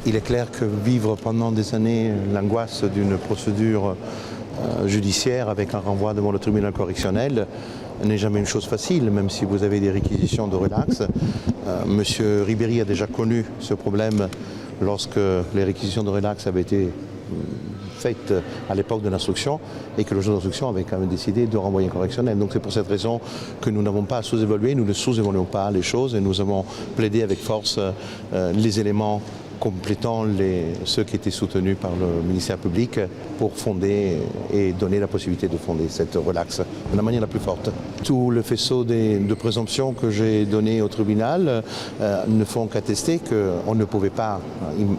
Il est clair que vivre pendant des années l'angoisse d'une procédure judiciaire avec un renvoi devant le tribunal correctionnel n'est jamais une chose facile, même si vous avez des réquisitions de relax. Monsieur Ribéry a déjà connu ce problème lorsque les réquisitions de relax avaient été faites à l'époque de l'instruction et que le juge d'instruction avait quand même décidé de renvoyer un correctionnel. Donc c'est pour cette raison que nous n'avons pas à sous-évaluer, nous ne sous-évaluons pas les choses et nous avons plaidé avec force les éléments complétant ceux qui étaient soutenus par le ministère public pour fonder et donner la possibilité de fonder cette relaxe de la manière la plus forte. Tout le faisceau de présomptions que j'ai donné au tribunal ne font qu'attester qu'on ne pouvait pas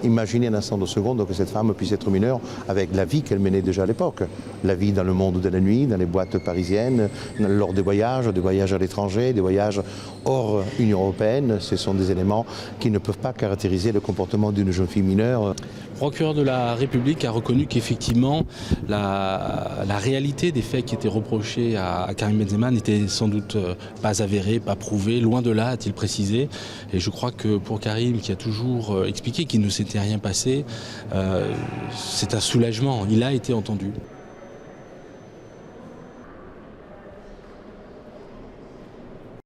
imaginer un instant de seconde que cette femme puisse être mineure avec la vie qu'elle menait déjà à l'époque. La vie dans le monde de la nuit, dans les boîtes parisiennes, lors des voyages à l'étranger, des voyages hors Union européenne, ce sont des éléments qui ne peuvent pas caractériser le comportement d'une jeune fille mineure. Le procureur de la République a reconnu qu'effectivement la réalité des faits qui étaient reprochés à Karim Benzema n'était sans doute pas avérée, pas prouvée, loin de là, a-t-il précisé. Et je crois que pour Karim, qui a toujours expliqué qu'il ne s'était rien passé, c'est un soulagement, il a été entendu.